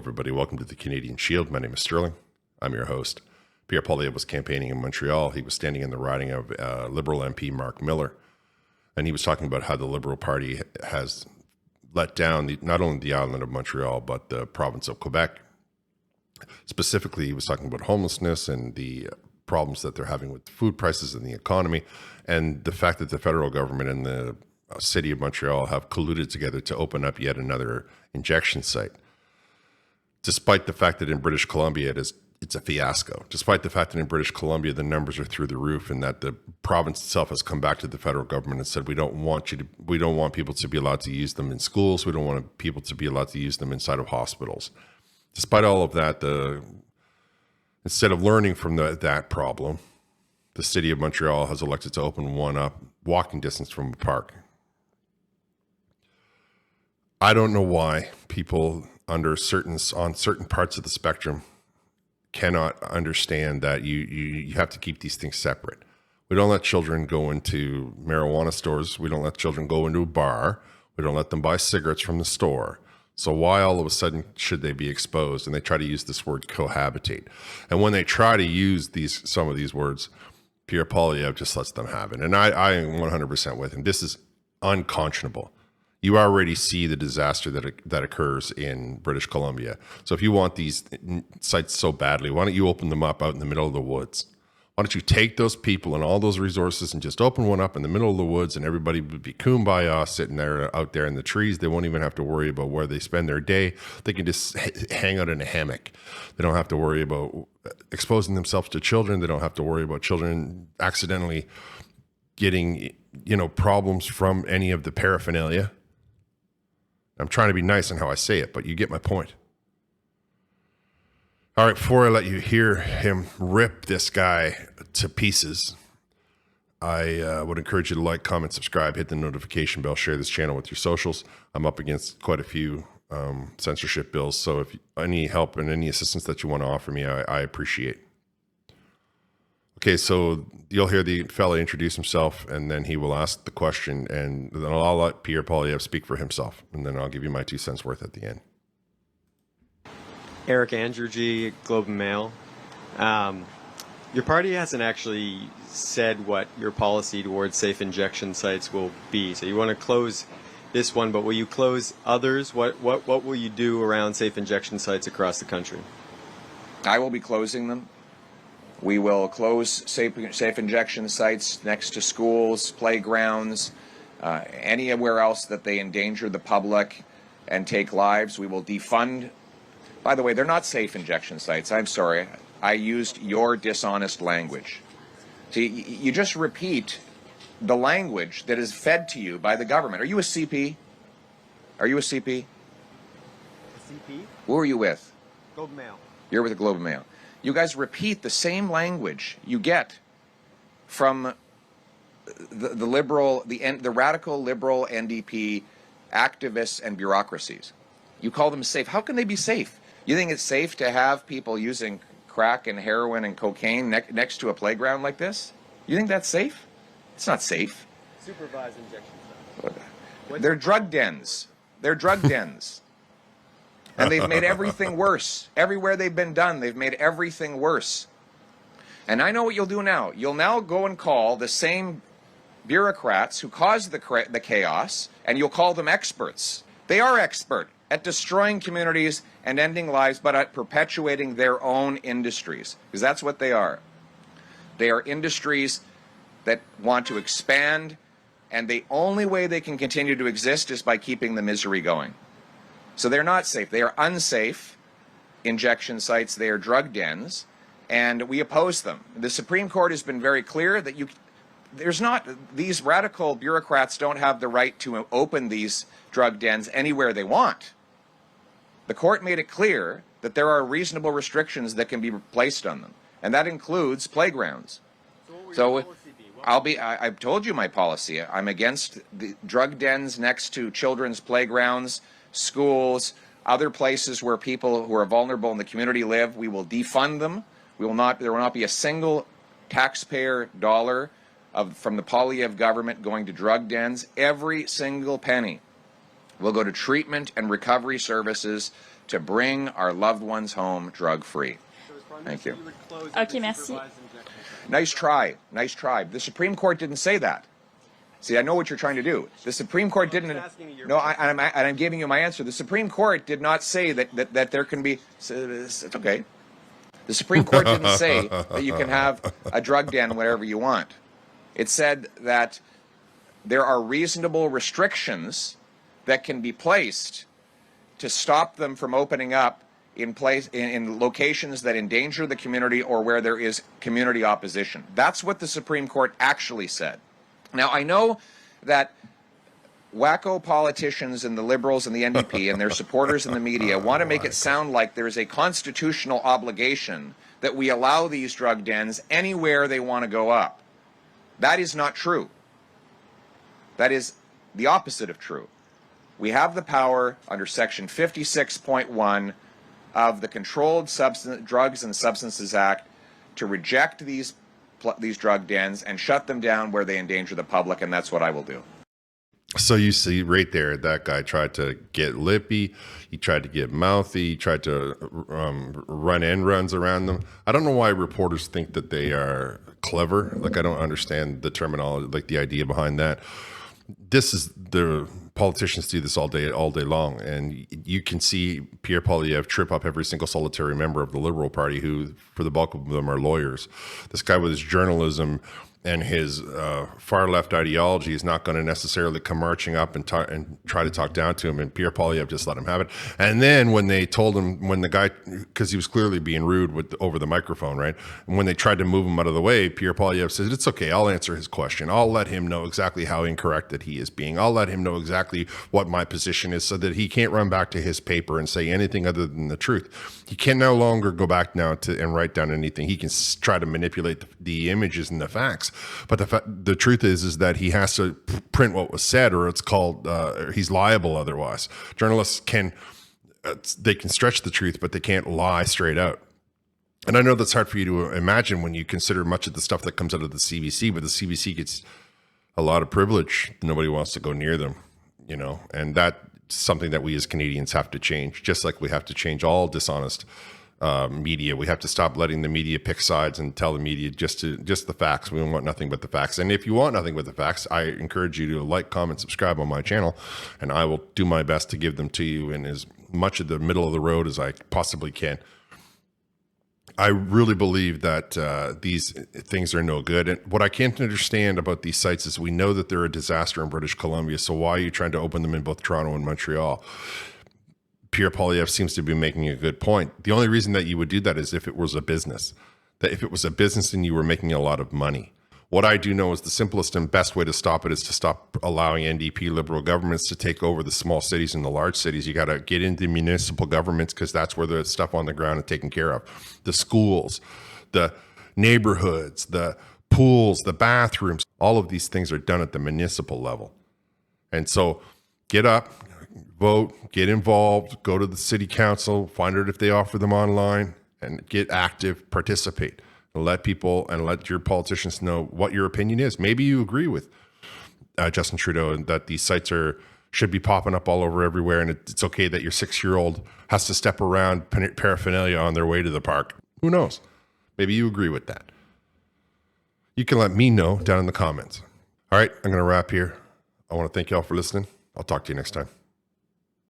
everybody. Welcome to the Canadian Shield. My name is Sterling. I'm your host. MP Poilievre was campaigning in Montreal. He was standing in the riding of Liberal MP Mark Miller, and he was talking about how the Liberal Party has let down not only the island of Montreal, but the province of Quebec. Specifically, he was talking about homelessness and the problems that they're having with food prices and the economy, and the fact that the federal government and the city of Montreal have colluded together to open up yet another injection site. Despite the fact that in British Columbia it's a fiasco, despite the fact that in British Columbia the numbers are through the roof, and that the province itself has come back to the federal government and said we don't want people to be allowed to use them in schools, we don't want people to be allowed to use them inside of hospitals. Despite all of that, instead of learning from that problem, the city of Montreal has elected to open one up walking distance from a park. I don't know why people on certain parts of the spectrum cannot understand that you have to keep these things separate. We don't let children go into marijuana stores. We don't let children go into a bar. We don't let them buy cigarettes from the store. So why all of a sudden should they be exposed? And they try to use this word cohabitate. And when they try to use some of these words, Pierre Poilievre just lets them have it. And I am 100% with him. This is unconscionable. You already see the disaster that occurs in British Columbia. So if you want these sites so badly, why don't you open them up out in the middle of the woods? Why don't you take those people and all those resources and just open one up in the middle of the woods, and everybody would be kumbaya sitting there out there in the trees. They won't even have to worry about where they spend their day. They can just hang out in a hammock. They don't have to worry about exposing themselves to children. They don't have to worry about children accidentally getting, problems from any of the paraphernalia. I'm trying to be nice in how I say it, but you get my point. All right, before I let you hear him rip this guy to pieces, I would encourage you to like, comment, subscribe, hit the notification bell, share this channel with your socials. I'm up against quite a few censorship bills, so if any help and any assistance that you want to offer me, I appreciate. Okay, so you'll hear the fella introduce himself, and then he will ask the question, and then I'll let Pierre Poilievre speak for himself, and then I'll give you my 2 cents worth at the end. Eric Andrewgy, Globe and Mail. Your party hasn't actually said what your policy towards safe injection sites will be. So you want to close this one, but will you close others? What will you do around safe injection sites across the country? I will be closing them. We will close safe injection sites next to schools, playgrounds, anywhere else that they endanger the public and take lives. We will defund. By the way, they're not safe injection sites. I'm sorry. I used your dishonest language. See, you just repeat the language that is fed to you by the government. Are you a CP? Are you a CP? A CP? Who are you with? Globe and Mail. You're with the Globe and Mail. You guys repeat the same language you get from the radical liberal NDP activists and bureaucracies. You call them safe. How can they be safe? You think it's safe to have people using crack and heroin and cocaine next to a playground like this? You think that's safe? It's not safe. Supervised injection sites. They're drug dens. They're drug dens. And they've made everything worse. Everywhere they've been done, they've made everything worse. And I know what you'll do now. You'll now go and call the same bureaucrats who caused the chaos, and you'll call them experts. They are expert at destroying communities and ending lives, but at perpetuating their own industries, because that's what they are. They are industries that want to expand, and the only way they can continue to exist is by keeping the misery going. So they're not safe. They are unsafe injection sites. They are drug dens, and we oppose them. The Supreme Court has been very clear that these radical bureaucrats don't have the right to open these drug dens anywhere they want. The court made it clear that there are reasonable restrictions that can be placed on them, and that includes playgrounds. So I've told you my policy. I'm against the drug dens next to children's playgrounds, schools, other places where people who are vulnerable in the community live. We will defund them. There will not be a single taxpayer dollar from the Poilievre government going to drug dens. Every single penny will go to treatment and recovery services to bring our loved ones home drug-free. Thank you. Ok, merci. Nice try. Nice try. The Supreme Court didn't say that. See, I know what you're trying to do. The Supreme Court didn't. No, I'm giving you my answer. The Supreme Court did not say that there can be. It's okay. The Supreme Court didn't say that you can have a drug den wherever you want. It said that there are reasonable restrictions that can be placed to stop them from opening up in locations that endanger the community or where there is community opposition. That's what the Supreme Court actually said. Now, I know that wacko politicians and the Liberals and the NDP and their supporters in the media want to make it sound like there's a constitutional obligation that we allow these drug dens anywhere they want to go up. That is not true. That is the opposite of true. We have the power under Section 56.1 of the Controlled Drugs and Substances Act to reject these drug dens and shut them down where they endanger the public, and that's what I will do. So you see right there, that guy tried to get lippy. He tried to get mouthy. He tried to run end runs around them. I don't know why reporters think that they are clever. Like, I don't understand the terminology, like the idea behind that. This is the politicians do this all day long, and you can see Pierre Poilievre trip up every single solitary member of the Liberal Party, who, for the bulk of them, are lawyers. This guy with his journalism and his far left ideology is not going to necessarily come marching up and try to talk down to him. And Pierre Poilievre just let him have it. And then when they told him, when the guy, because he was clearly being rude over the microphone, right? And when they tried to move him out of the way, Pierre Poilievre says, "It's okay. I'll answer his question. I'll let him know exactly how incorrect that he is being. I'll let him know exactly what my position is, so that he can't run back to his paper and say anything other than the truth." He can no longer go back now and write down anything. He can try to manipulate the images and the facts. But the truth is that he has to print what was said, or it's called he's liable otherwise. Journalists they can stretch the truth, but they can't lie straight out. And I know that's hard for you to imagine when you consider much of the stuff that comes out of the CBC, but the CBC gets a lot of privilege. Nobody wants to go near them, and that's something that we as Canadians have to change, just like we have to change all dishonest media. We have to stop letting the media pick sides and tell the media just the facts. We want nothing but the facts. And if you want nothing but the facts, I encourage you to like, comment, subscribe on my channel, and I will do my best to give them to you in as much of the middle of the road as I possibly can. I really believe that these things are no good. And what I can't understand about these sites is we know that they're a disaster in British Columbia. So why are you trying to open them in both Toronto and Montreal? Pierre Poilievre seems to be making a good point. The only reason that you would do that is if it was a business. That if it was a business and you were making a lot of money. What I do know is the simplest and best way to stop it is to stop allowing NDP Liberal governments to take over the small cities and the large cities. You got to get into municipal governments, because that's where the stuff on the ground is taken care of. The schools, the neighborhoods, the pools, the bathrooms, all of these things are done at the municipal level. And so get up, vote, get involved, go to the city council, find out if they offer them online, and get active, participate. And let people and let your politicians know what your opinion is. Maybe you agree with Justin Trudeau and that these sites should be popping up all over everywhere, and it's okay that your 6-year-old has to step around paraphernalia on their way to the park. Who knows? Maybe you agree with that. You can let me know down in the comments. All right, I'm going to wrap here. I want to thank you all for listening. I'll talk to you next time.